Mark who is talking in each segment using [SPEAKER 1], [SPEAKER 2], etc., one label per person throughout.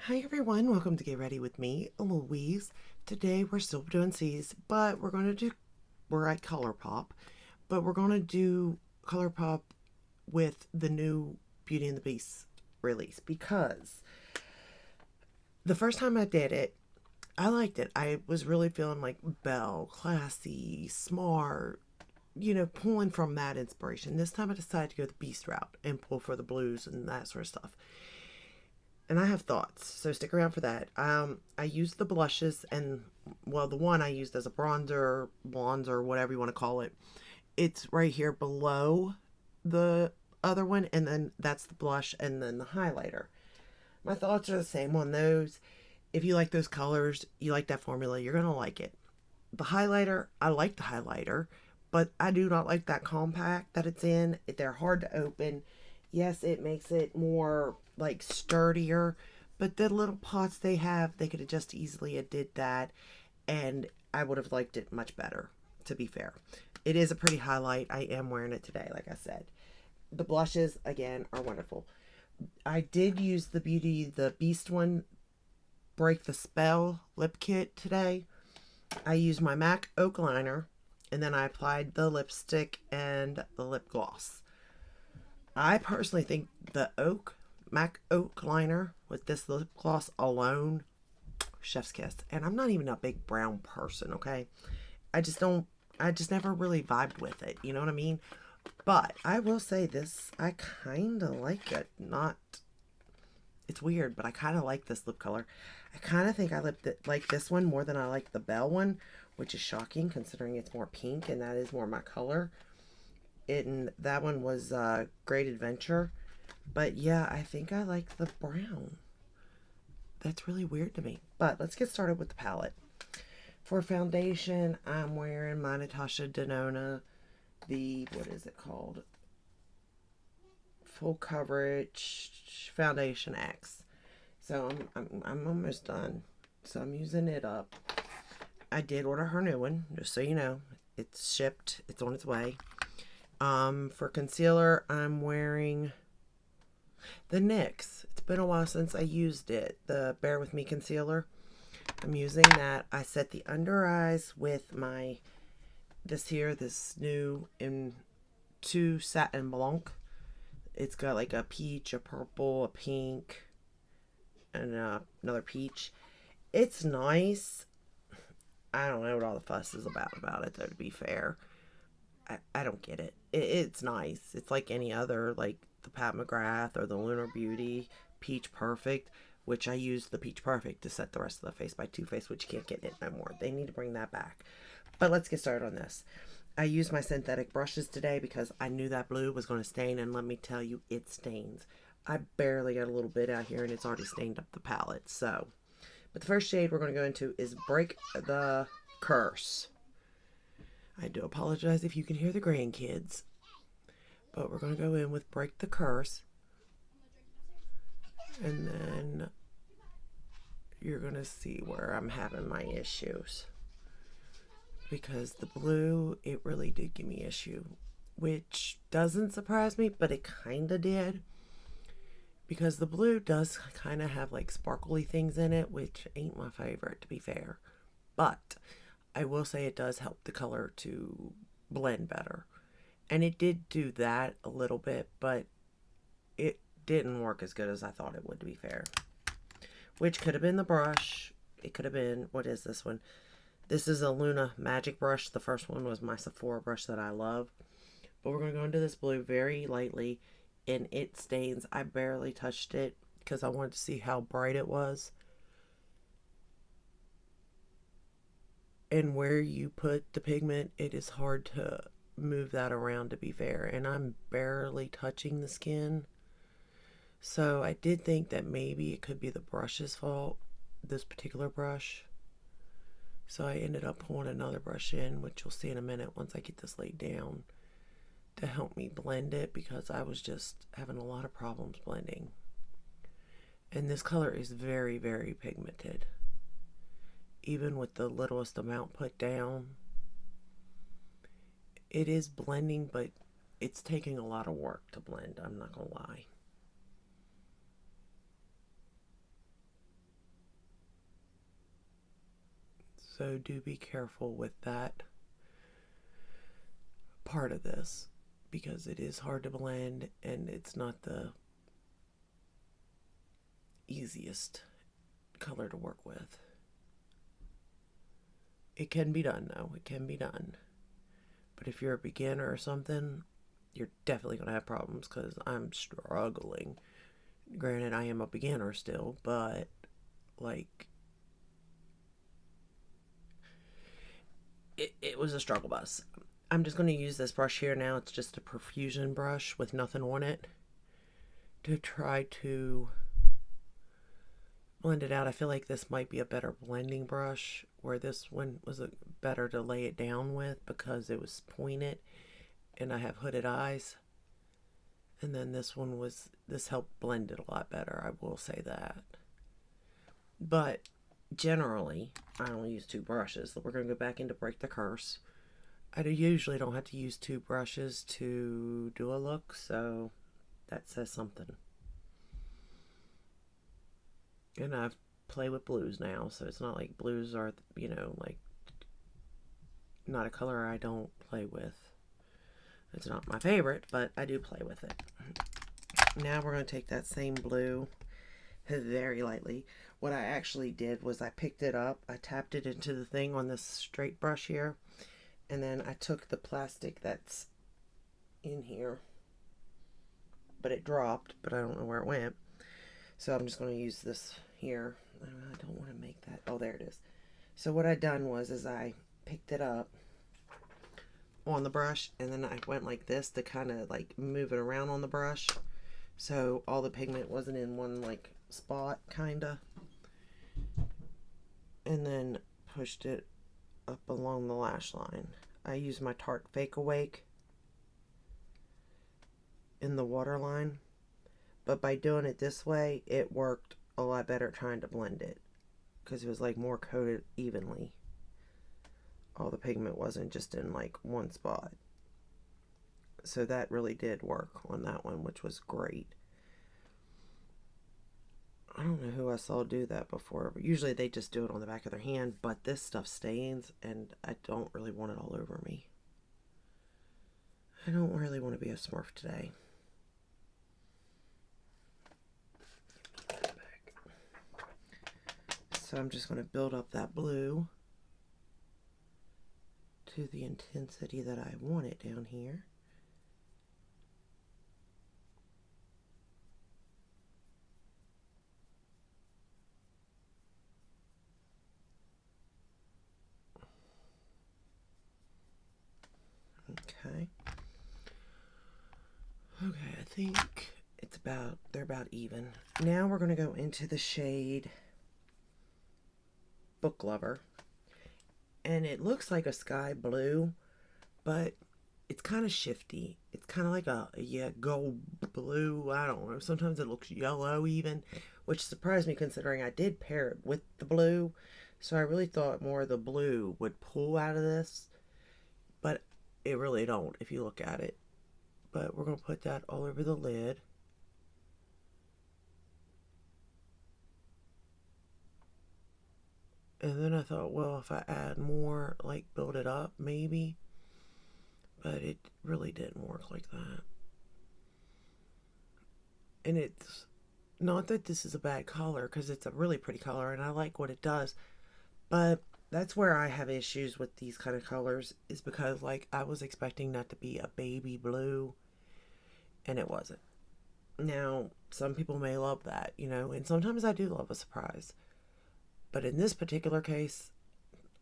[SPEAKER 1] Hi everyone, welcome to Get Ready with me, Louise. Today we're still doing C's, but we're at Colourpop, but we're gonna do Colourpop with the new Beauty and the Beast release because the first time I did it, I liked it. I was really feeling like Belle, classy, smart, pulling from that inspiration. This time I decided to go the Beast route and pull for the blues and that sort of stuff, and I have thoughts, so stick around for that. I used the blushes, and well, the one I used as a bronzer, whatever you want to call it. It's right here below the other one, and then that's the blush, and then the highlighter. My thoughts are the same on those. If you like those colors, you like that formula, you're gonna like it. The highlighter, I like the highlighter, but I do not like that compact that it's in. They're hard to open. Yes, it makes it more like sturdier, but the little pots they have, they could have just easily have did that, and I would have liked it much better, to be fair. It is a pretty highlight. I am wearing it today, like I said. The blushes, again, are wonderful. I did use the Beast one, Break the Spell lip kit today. I used my MAC Oak liner, and then I applied the lipstick and the lip gloss. I personally think the MAC Oak liner with this lip gloss alone, chef's kiss. And I'm not even a big brown person, okay? I just don't, I just never really vibed with it, you know what I mean? But I will say this, I kind of like it. Not, it's weird, but I kind of like this lip color. I kind of think like this one more than I like the Belle one, which is shocking considering it's more pink and that is more my color. And that one was Great Adventure. But yeah, I think I like the brown. That's really weird to me. But let's get started with the palette. For foundation, I'm wearing my Natasha Denona, what is it called? Full Coverage Foundation X. So I'm almost done. So I'm using it up. I did order her new one, just so you know. It's shipped. It's on its way. For concealer, I'm wearing the NYX. It's been a while since I used it. The Bear With Me concealer. I'm using that. I set the under eyes with this new in2 Satin Blanc. It's got like a peach, a purple, a pink, and another peach. It's nice. I don't know what all the fuss is about it, though, to be fair. I don't get it. It's nice. It's like any other, like the Pat McGrath or the Lunar Beauty Peach Perfect, which I use the Peach Perfect to set the rest of the face by Too Faced, which you can't get it no more. They need to bring that back. But let's get started on this. I used my synthetic brushes today because I knew that blue was going to stain, and let me tell you, it stains. I barely got a little bit out here, and it's already stained up the palette. So, but the first shade we're going to go into is Break the Curse. I do apologize if you can hear the grandkids, but we're going to go in with Break the Curse, and then you're going to see where I'm having my issues, because the blue, it really did give me issue, which doesn't surprise me, but it kind of did, because the blue does kind of have like sparkly things in it, which ain't my favorite, to be fair. But I will say it does help the color to blend better. And it did do that a little bit, but it didn't work as good as I thought it would, to be fair. Which could have been the brush. It could have been, what is this one? This is a Luna Magic brush. The first one was my Sephora brush that I love. But we're going to go into this blue very lightly, and it stains. I barely touched it because I wanted to see how bright it was. And where you put the pigment, it is hard to move that around, to be fair. And I'm barely touching the skin. So I did think that maybe it could be the brush's fault, this particular brush. So I ended up pulling another brush in, which you'll see in a minute once I get this laid down, to help me blend it, because I was just having a lot of problems blending. And this color is very, very pigmented. Even with the littlest amount put down, it is blending, but it's taking a lot of work to blend, I'm not gonna lie. So do be careful with that part of this, because it is hard to blend and it's not the easiest color to work with. It can be done though, it can be done. But if you're a beginner or something, you're definitely going to have problems, because I'm struggling. Granted, I am a beginner still, but like, it was a struggle bus. I'm just going to use this brush here now. It's just a perfusion brush with nothing on it, to try to blend it out. I feel like this might be a better blending brush, where this one was better to lay it down with because it was pointed and I have hooded eyes. And then this one was, this helped blend it a lot better, I will say that. But generally, I only use two brushes. We're going to go back into Break the Curse. I usually don't have to use two brushes to do a look, so that says something. And I've played with blues now, so it's not like blues are, you know, like, not a color I don't play with. It's not my favorite, but I do play with it. Now we're going to take that same blue very lightly. What I actually did was I picked it up, I tapped it into the thing on this straight brush here, and then I took the plastic that's in here, but it dropped, but I don't know where it went. So I'm just going to use this here. I don't want to make that. Oh, there it is. So what I done was is I picked it up on the brush, and then I went like this to kind of like move it around on the brush, so all the pigment wasn't in one like spot, kinda, and then pushed it up along the lash line. I used my Tarte Fake Awake in the waterline, but by doing it this way, it worked a lot better trying to blend it, because it was like more coated evenly. All the pigment wasn't just in like one spot. So that really did work on that one, which was great. I don't know who I saw do that before, but usually they just do it on the back of their hand, but this stuff stains and I don't really want it all over me. I don't really want to be a Smurf today. So I'm just going to build up that blue to the intensity that I want it down here. Okay. Okay, I think it's about, they're about even. Now we're going to go into the shade Book Lover. And it looks like a sky blue, but it's kind of shifty. It's kind of like a, yeah, gold blue. I don't know. Sometimes it looks yellow even, which surprised me considering I did pair it with the blue. So I really thought more of the blue would pull out of this, but it really don't if you look at it. But we're going to put that all over the lid. And then I thought, well, if I add more, like build it up, maybe. But it really didn't work like that. And it's not that this is a bad color, because it's a really pretty color and I like what it does. But that's where I have issues with these kind of colors, is because like I was expecting that to be a baby blue and it wasn't. Now, some people may love that, you know, and sometimes I do love a surprise. But in this particular case,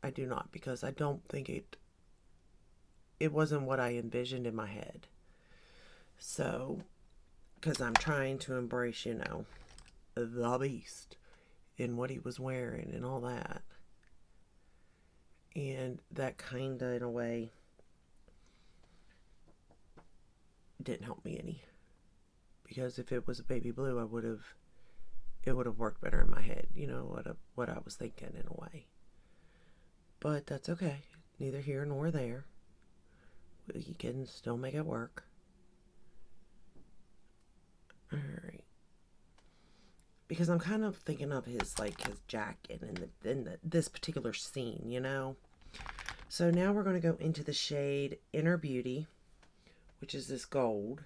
[SPEAKER 1] I do not, because I don't think it wasn't what I envisioned in my head. So, because I'm trying to embrace, you know, the beast in what he was wearing and all that. And that kind of, in a way, didn't help me any. Because if it was a baby blue, it would have worked better in my head, you know, what I was thinking in a way. But that's okay. Neither here nor there. We can still make it work. Alright. because I'm kind of thinking of his jacket and this particular scene, you know. So now we're going to go into the shade Inner Beauty, which is this gold.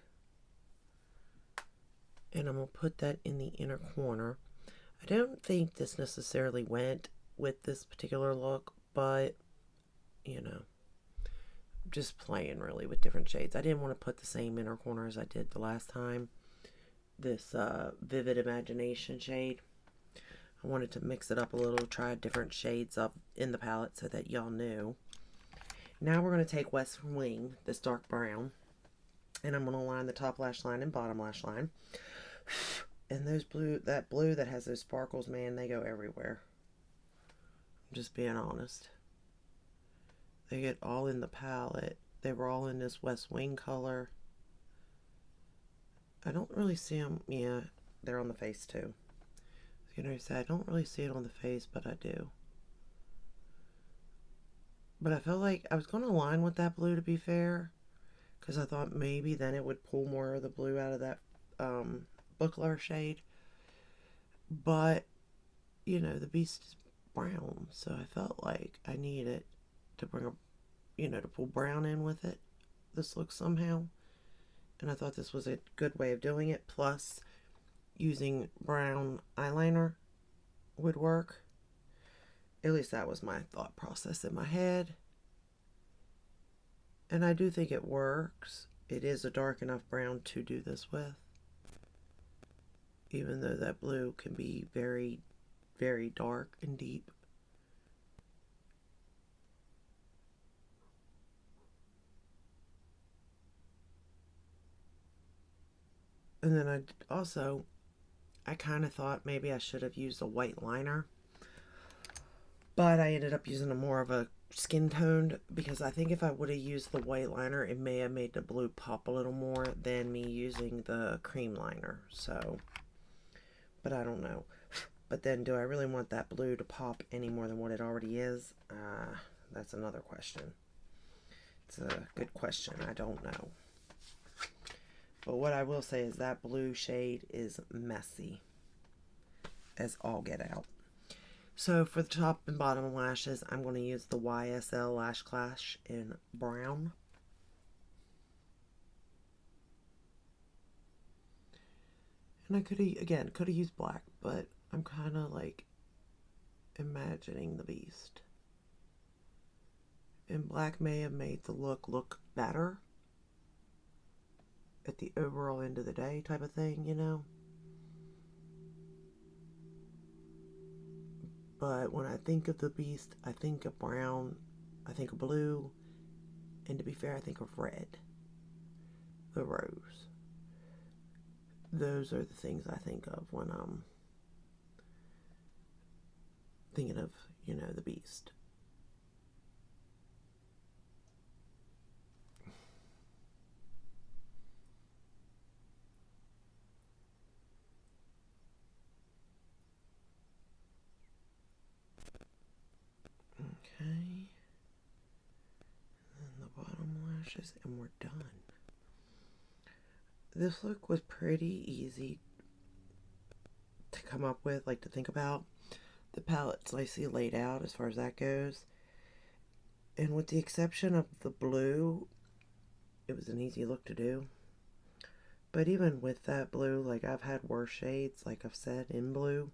[SPEAKER 1] And I'm going to put that in the inner corner. I don't think this necessarily went with this particular look, but, you know, just playing really with different shades. I didn't want to put the same inner corner as I did the last time. This Vivid Imagination shade. I wanted to mix it up a little, try different shades up in the palette so that y'all knew. Now we're going to take West Wing, this dark brown, and I'm going to line the top lash line and bottom lash line. And those blue that has those sparkles, man, they go everywhere. I'm just being honest. They get all in the palette. They were all in this West Wing color. I don't really see them. Yeah, they're on the face too. You know, I don't really see it on the face, but I do. But I felt like I was going to line with that blue, to be fair, because I thought maybe then it would pull more of the blue out of that Bookler shade. But, you know, the Beast is brown, so I felt like I needed to bring a, you know, to pull brown in with it, this look somehow. And I thought this was a good way of doing it. Plus, using brown eyeliner would work. At least that was my thought process in my head. And I do think it works. It is a dark enough brown to do this with. Even though that blue can be very, very dark and deep. And then I kind of thought maybe I should have used a white liner. But I ended up using a more of a skin toned, because I think if I would have used the white liner, it may have made the blue pop a little more than me using the cream liner. So, but I don't know. But then, do I really want that blue to pop any more than what it already is? That's another question. It's a good question. I don't know. But what I will say is that blue shade is messy as all get out. So for the top and bottom lashes, I'm going to use the YSL Lash Clash in brown. And I could have used black, but I'm kind of like imagining the Beast. And black may have made the look better at the overall end of the day type of thing, you know. But when I think of the Beast, I think of brown, I think of blue, and to be fair, I think of red. The rose. Those are the things I think of when I'm thinking of, you know, the Beast. Okay. And the bottom lashes, and we're done. This look was pretty easy to come up with, like to think about. The palette's nicely laid out as far as that goes. And with the exception of the blue, it was an easy look to do. But even with that blue, like I've had worse shades, like I've said, in blue.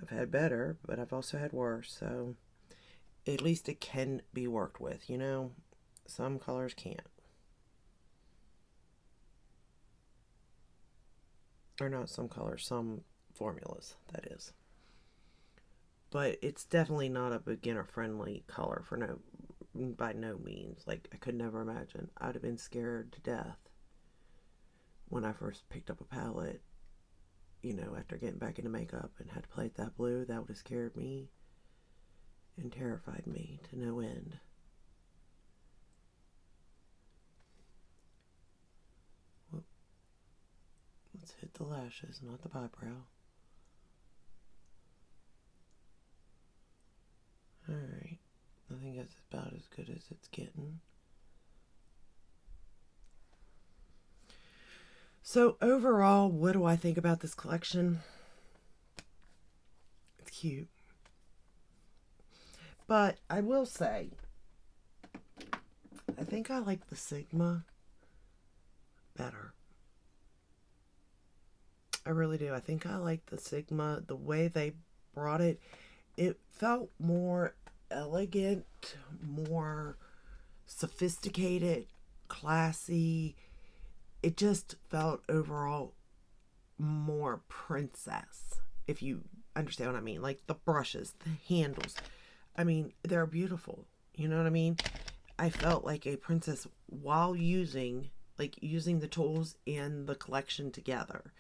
[SPEAKER 1] I've had better, but I've also had worse, so at least it can be worked with, you know? Some colors can't. Or not some colors, some formulas, that is. But it's definitely not a beginner-friendly color by no means. Like, I could never imagine. I'd have been scared to death when I first picked up a palette, you know, after getting back into makeup and had to play with that blue. That would have scared me and terrified me to no end. Whoop. Let's hit the lashes, not the eyebrow. Alright, I think that's about as good as it's getting. So overall, what do I think about this collection? cute. But I will say, I think I like the Sigma better. I really do. I think I like the Sigma, the way they brought it. It felt more elegant, more sophisticated, classy. It just felt overall more princess, if you understand what I mean. Like the brushes, the handles. I mean, they're beautiful. You know what I mean? I felt like a princess while using the tools in the collection together.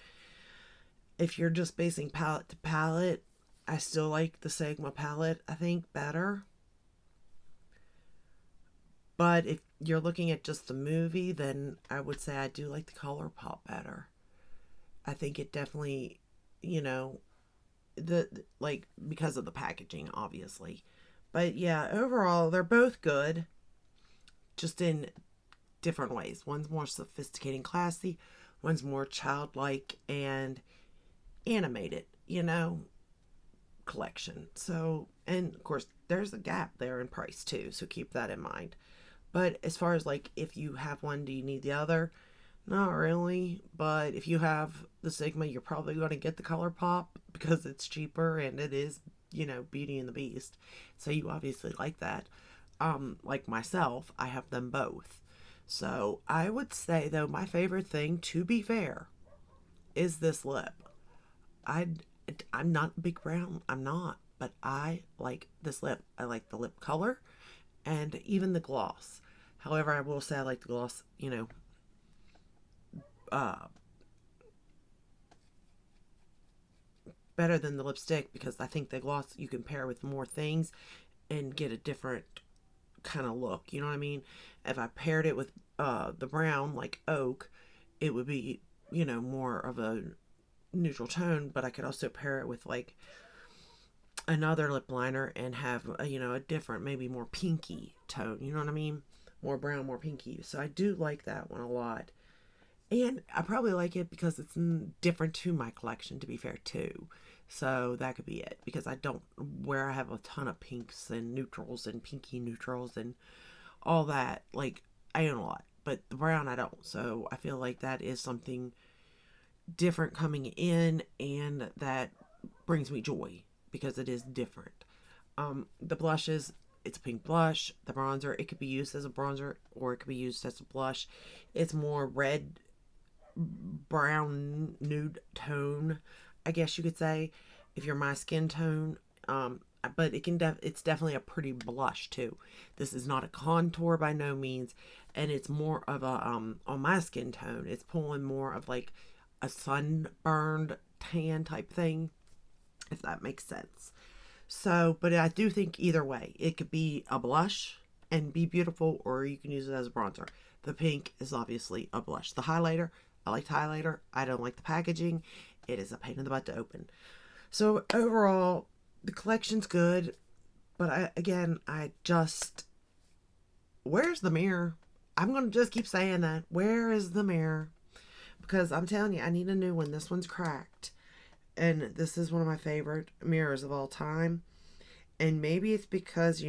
[SPEAKER 1] If you're just basing palette to palette, I still like the Sigma palette, I think, better. But if you're looking at just the movie, then I would say I do like the Colourpop better. I think it definitely, you know, like because of the packaging, obviously. But yeah, overall, they're both good, just in different ways. One's more sophisticated and classy, one's more childlike and animated, collection. So, and of course, there's a gap there in price too, so keep that in mind. But as far as like if you have one, do you need the other? Not really, but if you have the Sigma, you're probably going to get the Colourpop because it's cheaper and it is, Beauty and the Beast. So you obviously like that. Like myself, I have them both. So I would say though, my favorite thing, to be fair, is this lip. I I'm not big brown. I'm not, but I like this lip. I like the lip color and even the gloss. However, I will say I like the gloss, uh, better than the lipstick because I think the gloss you can pair with more things and get a different kind of look. You know what I mean? If I paired it with the brown like oak, it would be, more of a neutral tone, but I could also pair it with like another lip liner and have a different, maybe more pinky tone. You know what I mean? More brown, more pinky. So I do like that one a lot. And I probably like it because it's different to my collection, to be fair, too. So that could be it. Because I don't, where I have a ton of pinks and neutrals and pinky neutrals and all that, like, I own a lot. But the brown, I don't. So I feel like that is something different coming in, and that brings me joy because it is different. The blushes, it's a pink blush. The bronzer, it could be used as a bronzer or it could be used as a blush. It's more red, brown, nude tone, I guess you could say, if you're my skin tone. But it's definitely a pretty blush too. This is not a contour by no means, and it's more of a on my skin tone. It's pulling more of like a sunburned tan type thing, if that makes sense. So, but I do think either way, it could be a blush and be beautiful, or you can use it as a bronzer. The pink is obviously a blush. The highlighter, I like the highlighter. I don't like the packaging. It is a pain in the butt to open. So overall, the collection's good, but I just, where's the mirror? I'm going to just keep saying that. Where is the mirror? Because I'm telling you, I need a new one. This one's cracked. And this is one of my favorite mirrors of all time. And maybe it's because,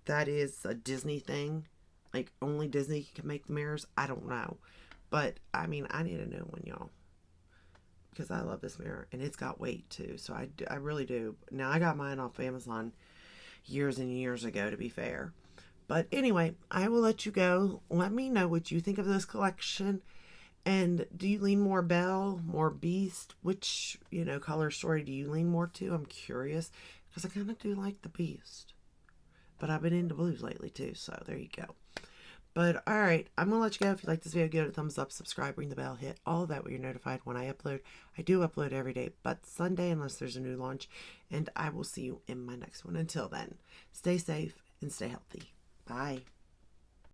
[SPEAKER 1] that is a Disney thing. Like, only Disney can make the mirrors. I don't know. But, I mean, I need a new one, y'all. Because I love this mirror. And it's got weight, too. So, I really do. Now, I got mine off Amazon years and years ago, to be fair. But anyway, I will let you go. Let me know what you think of this collection. And do you lean more Belle, more Beast? Which, color story do you lean more to? I'm curious. Because I kind of do like the Beast. But I've been into blues lately, too. So, there you go. But, alright, I'm going to let you go. If you like this video, give it a thumbs up, subscribe, ring the bell, hit all of that where you're notified when I upload. I do upload every day, but Sunday, unless there's a new launch. And I will see you in my next one. Until then, stay safe and stay healthy. Bye.